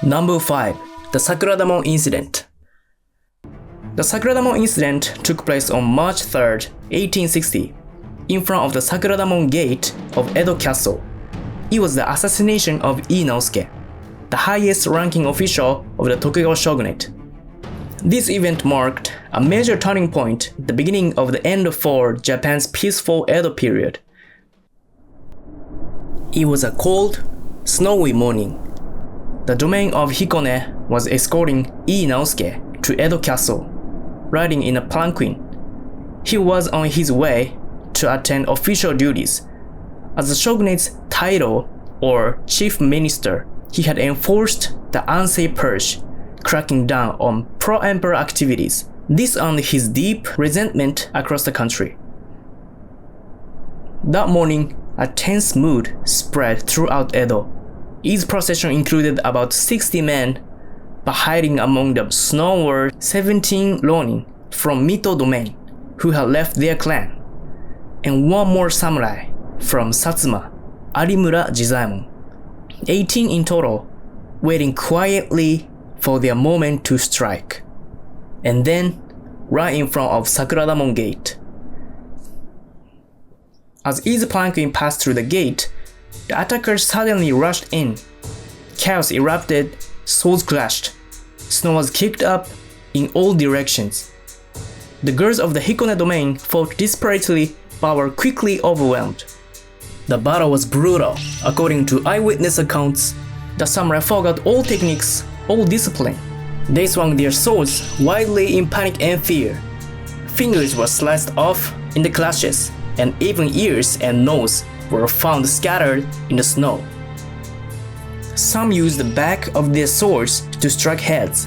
Number 5. The Sakuradamon Incident. The Sakuradamon incident took place on March 3, 1860, in front of the Sakuradamon Gate of Edo Castle. It was the assassination of Ii Naosuke, the highest-ranking official of the Tokugawa shogunate. This event marked a major turning point at the beginning of the end for Japan's peaceful Edo period. It was a cold, snowy morning. The domain of Hikone was escorting Ii Naosuke to Edo Castle, riding in a palanquin. He was on his way to attend official duties. As the shogunate's title or chief minister, he had enforced the unsafe purge, cracking down on pro-emperor activities. This earned his deep resentment across the country. That morning, a tense mood spread throughout Edo. Ii's procession included about 60 men, but hiding among the snow were 17 ronin from Mito domain who had left their clan, and one more samurai from Satsuma, Arimura Jizaemon. 18 in total, waiting quietly for their moment to strike. And then, right in front of Sakuradamon Gate. As Ii's palanquin passed through the gate, the attackers suddenly rushed in. Chaos erupted, swords clashed. Snow was kicked up in all directions. The girls of the Hikone domain fought desperately but were quickly overwhelmed. The battle was brutal. According to eyewitness accounts, the samurai forgot all techniques, all discipline. They swung their swords wildly in panic and fear. Fingers were sliced off in the clashes, and even ears and nose were found scattered in the snow. Some used the back of their swords to strike heads.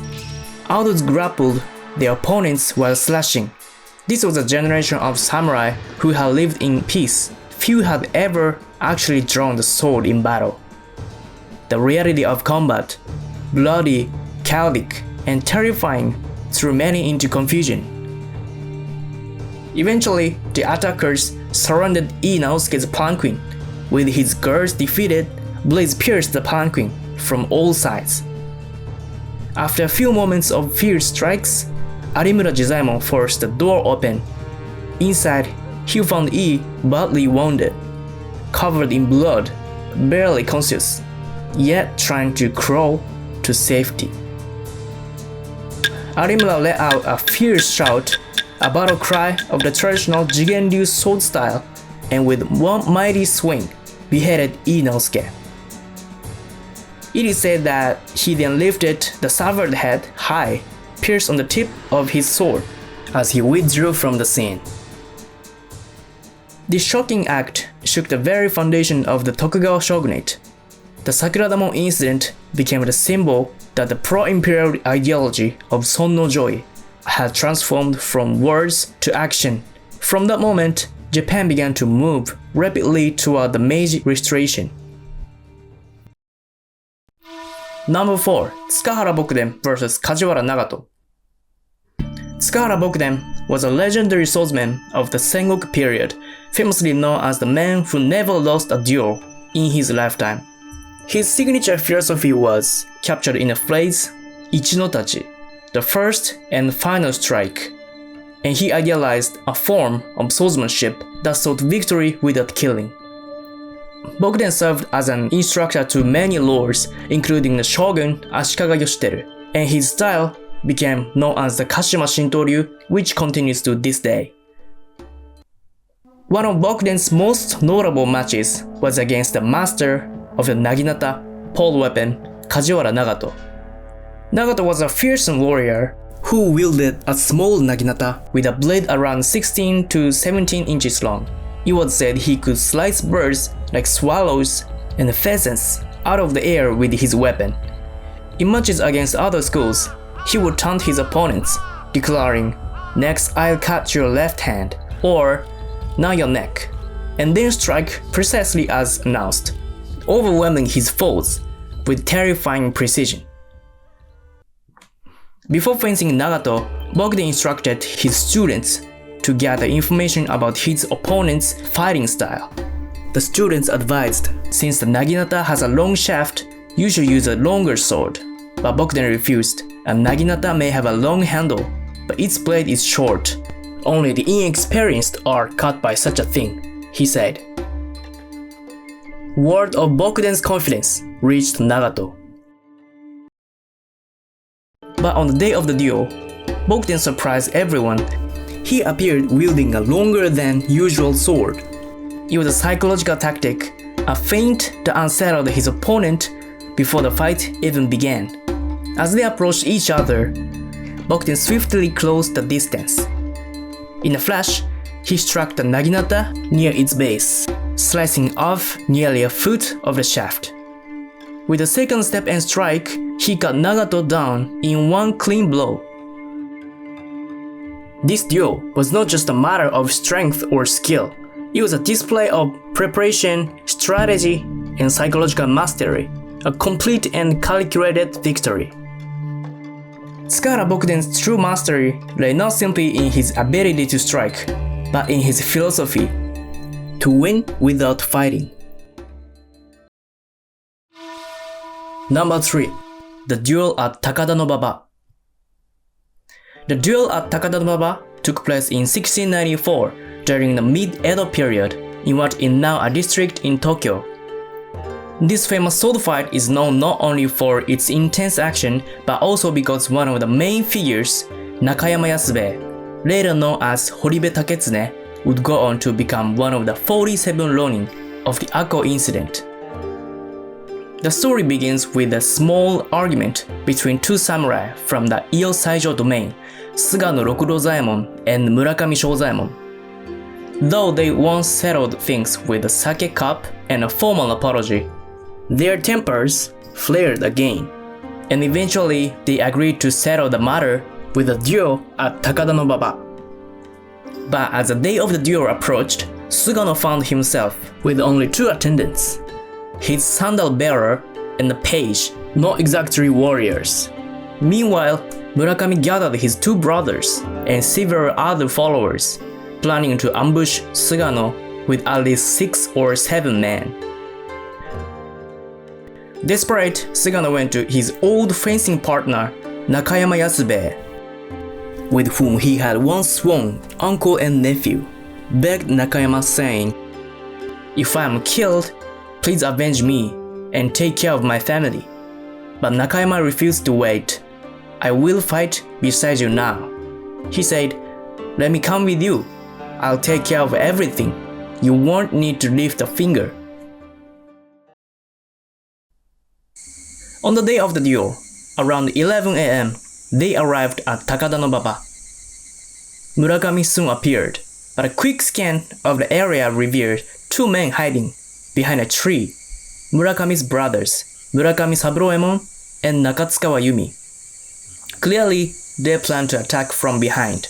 Others grappled their opponents while slashing. This was a generation of samurai who had lived in peace. Few had ever actually drawn the sword in battle. The reality of combat, bloody, chaotic, and terrifying, threw many into confusion. Eventually, the attackers surrounded Ii Naosuke's palanquin. With his girls defeated, blades pierced the palanquin from all sides. After a few moments of fierce strikes, Arimura Jizaemon forced the door open. Inside, he found Ii badly wounded, covered in blood, barely conscious, yet trying to crawl to safety. Arimura let out a fierce shout, a battle cry of the traditional Jigenryu sword style, and with one mighty swing, beheaded Ii Naosuke. It is said that he then lifted the severed head high, pierced on the tip of his sword, as he withdrew from the scene. This shocking act shook the very foundation of the Tokugawa shogunate. The Sakuradamon incident became the symbol that the pro-imperial ideology of Son no Joi had transformed from words to action. From that moment, Japan began to move rapidly toward the Meiji Restoration. Number 4. Tsukahara Bokuden vs. Kajiwara Nagato. Tsukahara Bokuden was a legendary swordsman of the Sengoku period, famously known as the man who never lost a duel in his lifetime. His signature philosophy was captured in the phrase "Ichi no tachi," the first and final strike, and he idealized a form of swordsmanship that sought victory without killing. Bokuden served as an instructor to many lords, including the shogun Ashikaga Yoshiteru, and his style became known as the Kashima Shintoryu, which continues to this day. One of Bokuden's most notable matches was against the master of the Naginata pole weapon, Kajiwara Nagato. Nagato was a fearsome warrior who wielded a small naginata with a blade around 16 to 17 inches long. It was said he could slice birds like swallows and pheasants out of the air with his weapon. In matches against other schools, he would taunt his opponents, declaring, "Next I'll cut your left hand," or "Now your neck," and then strike precisely as announced, overwhelming his foes with terrifying precision. Before facing Nagato, Bokuden instructed his students to gather information about his opponent's fighting style. The students advised, since the naginata has a long shaft, you should use a longer sword. but Bokuden refused. A naginata may have a long handle, but its blade is short. Only the inexperienced are cut by such a thing, he said. Word of Bokuden's confidence reached Nagato. But on the day of the duel, Bokuden surprised everyone. He appeared wielding a longer than usual sword. It was a psychological tactic, a feint that unsettled his opponent before the fight even began. As they approached each other, Bokuden swiftly closed the distance. In a flash, he struck the naginata near its base, slicing off nearly a foot of the shaft. With a second step and strike, he cut Nagato down in one clean blow. This duel was not just a matter of strength or skill. It was a display of preparation, strategy, and psychological mastery, a complete and calculated victory. Tsukahara Bokuden's true mastery lay not simply in his ability to strike, but in his philosophy, to win without fighting. Number 3. The Duel at Takadanobaba. The duel at Takadanobaba took place in 1694 during the mid-Edo period in what is now a district in Tokyo. This famous sword fight is known not only for its intense action but also because one of the main figures, Nakayama Yasube, later known as Horibe Taketsune, would go on to become one of the 47 Ronin of the Akko incident. The story begins with a small argument between two samurai from the Iyo Saijo domain, Sugano Rokurozaemon and Murakami Shozaemon. Though they once settled things with a sake cup and a formal apology, their tempers flared again, and eventually they agreed to settle the matter with a duel at Takadanobaba. But as the day of the duel approached, Sugano found himself with only 2 attendants, his sandal bearer and a page, not exactly warriors. Meanwhile, Murakami gathered his 2 brothers and several other followers, planning to ambush Sugano with at least 6 or 7 men. Desperate, Sugano went to his old fencing partner, Nakayama Yasube, with whom he had once sworn uncle and nephew, begged Nakayama saying, "If I am killed, please avenge me and take care of my family." But Nakayama refused to wait. "I will fight beside you now," he said. "Let me come with you. I'll take care of everything. You won't need to lift a finger." On the day of the duel, around 11 a.m., they arrived at Takadanobaba. Murakami soon appeared, but a quick scan of the area revealed 2 men hiding behind a tree, Murakami's brothers, Murakami Sabroemon and Nakatsukawa Yumi. Clearly, they planned to attack from behind.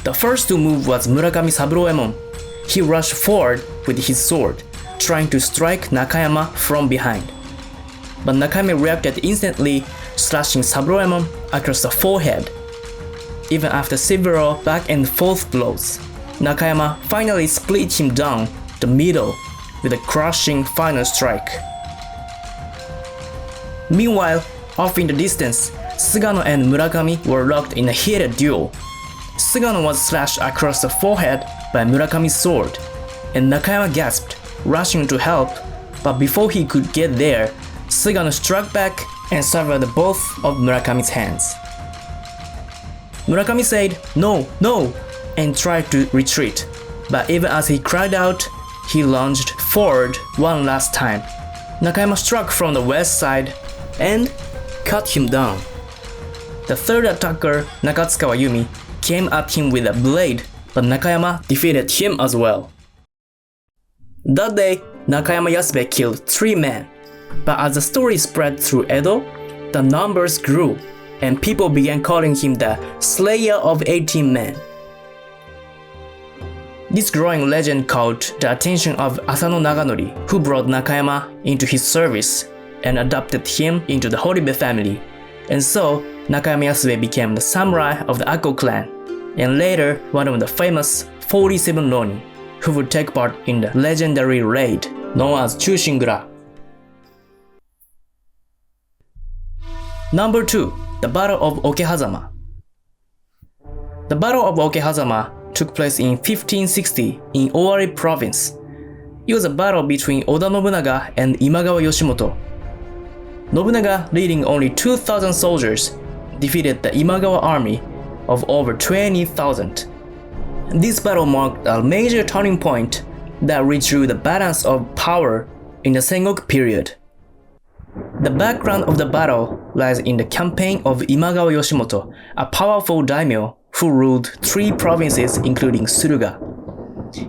The first to move was Murakami Sabroemon. He rushed forward with his sword, trying to strike Nakayama from behind. But Nakayama reacted instantly, slashing Sabroemon across the forehead. Even after several back and forth blows, Nakayama finally split him down the middle with a crushing final strike. Meanwhile, off in the distance, Sugano and Murakami were locked in a heated duel. Sugano was slashed across the forehead by Murakami's sword, and Nakayama gasped, rushing to help, but before he could get there, Sugano struck back and severed both of Murakami's hands. Murakami said, "No, no," and tried to retreat, but even as he cried out, he lunged forward one last time. Nakayama struck from the west side and cut him down. The third attacker, Nakatsukawa Yumi, came at him with a blade, but Nakayama defeated him as well. That day, Nakayama Yasube killed 3 men, but as the story spread through Edo, the numbers grew, and people began calling him the Slayer of 18 Men. This growing legend caught the attention of Asano Naganori, who brought Nakayama into his service and adopted him into the Horibe family, and so Nakayama Yasube became the samurai of the Akko clan, and later one of the famous 47 Ronin, who would take part in the legendary raid known as Chushingura. Number 2. The Battle of Okehazama. The Battle of Okehazama took place in 1560 in Owari Province. It was a battle between Oda Nobunaga and Imagawa Yoshimoto. Nobunaga, leading only 2,000 soldiers, defeated the Imagawa army of over 20,000. This battle marked a major turning point that redrew the balance of power in the Sengoku period. The background of the battle lies in the campaign of Imagawa Yoshimoto, a powerful daimyo who ruled 3 provinces including Suruga.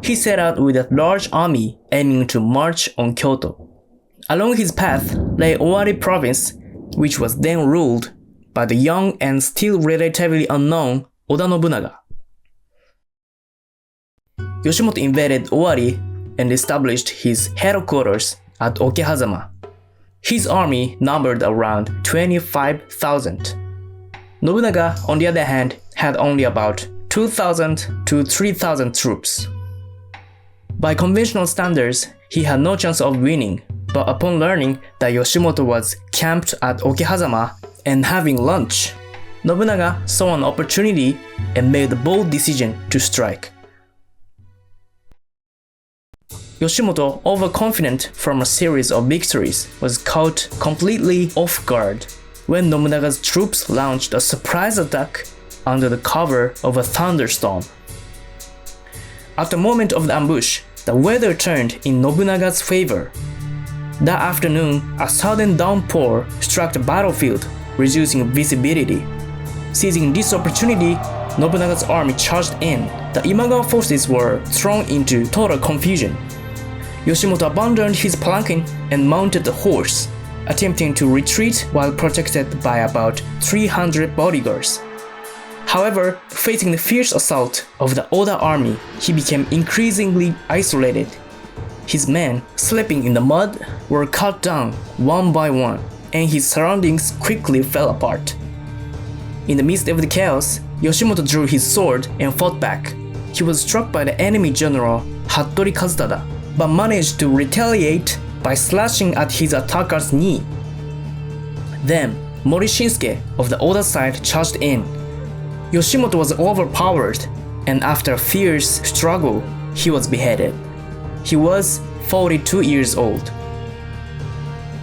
He set out with a large army aiming to march on Kyoto. Along his path lay Owari Province, which was then ruled by the young and still relatively unknown Oda Nobunaga. Yoshimoto invaded Owari and established his headquarters at Okehazama. His army numbered around 25,000. Nobunaga, on the other hand, had only about 2,000 to 3,000 troops. By conventional standards, he had no chance of winning, but upon learning that Yoshimoto was camped at Okehazama and having lunch, Nobunaga saw an opportunity and made a bold decision to strike. Yoshimoto, overconfident from a series of victories, was caught completely off guard when Nobunaga's troops launched a surprise attack under the cover of a thunderstorm. At the moment of the ambush, the weather turned in Nobunaga's favor. That afternoon, a sudden downpour struck the battlefield, reducing visibility. Seizing this opportunity, Nobunaga's army charged in. The Imagawa forces were thrown into total confusion. Yoshimoto abandoned his palanquin and mounted a horse, attempting to retreat while protected by about 300 bodyguards. However, facing the fierce assault of the Oda army, he became increasingly isolated. His men, sleeping in the mud, were cut down one by one, and his surroundings quickly fell apart. In the midst of the chaos, Yoshimoto drew his sword and fought back. He was struck by the enemy general Hattori Kazutada, but managed to retaliate by slashing at his attacker's knee. Then, Mori Shinsuke of the Oda side charged in. Yoshimoto was overpowered, and after a fierce struggle, he was beheaded. He was 42 years old.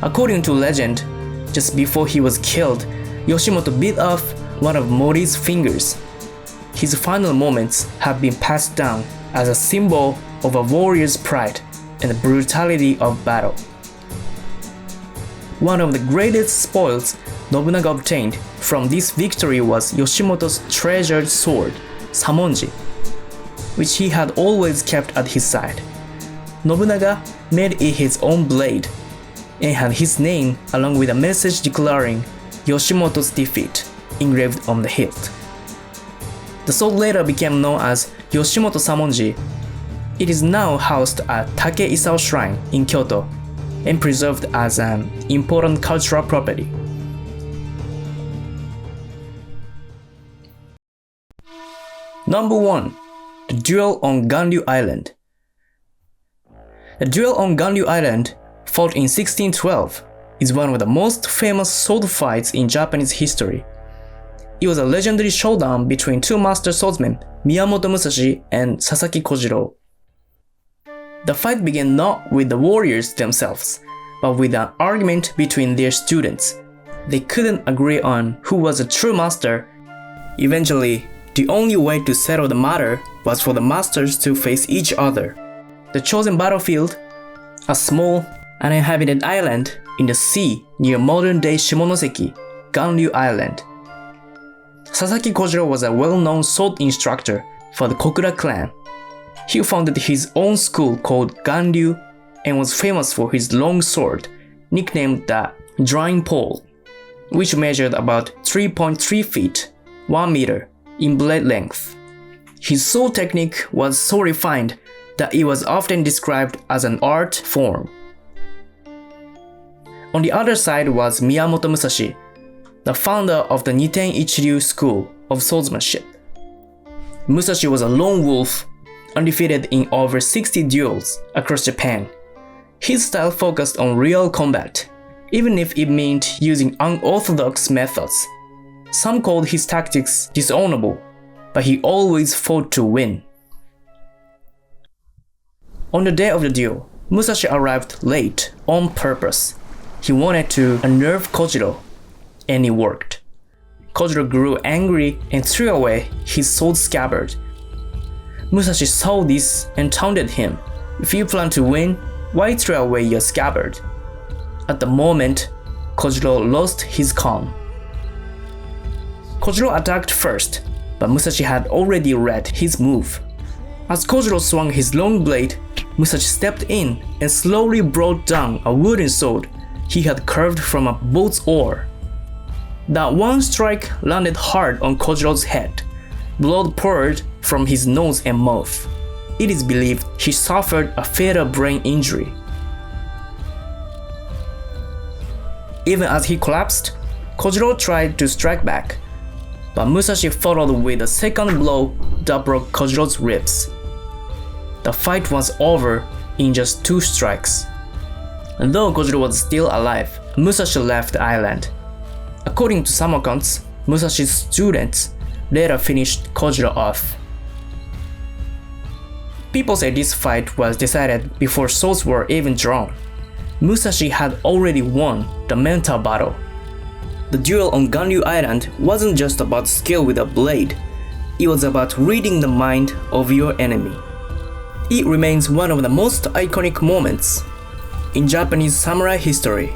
According to legend, just before he was killed, Yoshimoto bit off one of Mori's fingers. His final moments have been passed down as a symbol of a warrior's pride and the brutality of battle. One of the greatest spoils Nobunaga obtained from this victory was Yoshimoto's treasured sword, Samonji, which he had always kept at his side. Nobunaga made it his own blade and had his name along with a message declaring Yoshimoto's defeat engraved on the hilt. The sword later became known as Yoshimoto Samonji. It is now housed at Take Isao Shrine in Kyoto and preserved as an important cultural property. Number 1. The Duel on Ganryu Island. The Duel on Ganryu Island, fought in 1612, is one of the most famous sword fights in Japanese history. It was a legendary showdown between 2 master swordsmen, Miyamoto Musashi and Sasaki Kojiro. The fight began not with the warriors themselves, but with an argument between their students. They couldn't agree on who was a true master. Eventually, the only way to settle the matter was for the masters to face each other. The chosen battlefield, a small, uninhabited island in the sea near modern-day Shimonoseki, Ganryu Island. Sasaki Kojiro was a well-known sword instructor for the Kokura clan. He founded his own school called Ganryu and was famous for his long sword, nicknamed the Drawing Pole, which measured about 3.3 feet, 1 meter, in blade length. His sword technique was so refined that it was often described as an art form. On the other side was Miyamoto Musashi, the founder of the Niten Ichiryu school of swordsmanship. Musashi was a lone wolf, undefeated in over 60 duels across Japan. His style focused on real combat, even if it meant using unorthodox methods. Some called his tactics dishonorable, but he always fought to win. On the day of the duel, Musashi arrived late on purpose. He wanted to unnerve Kojiro, and it worked. Kojiro grew angry and threw away his sword scabbard. Musashi saw this and taunted him. "If you plan to win, why throw away your scabbard?" At the moment, Kojiro lost his calm. Kojiro attacked first, but Musashi had already read his move. As Kojiro swung his long blade, Musashi stepped in and slowly brought down a wooden sword he had carved from a boat's oar. That one strike landed hard on Kojiro's head. Blood poured from his nose and mouth. It is believed he suffered a fatal brain injury. Even as he collapsed, Kojiro tried to strike back, but Musashi followed with a second blow that broke Kojiro's ribs. The fight was over in just 2 strikes. And though Kojiro was still alive, Musashi left the island. According to some accounts, Musashi's students later finished Kojiro off. People say this fight was decided before swords were even drawn. Musashi had already won the mental battle. The duel on Ganryu Island wasn't just about skill with a blade, it was about reading the mind of your enemy. It remains one of the most iconic moments in Japanese samurai history.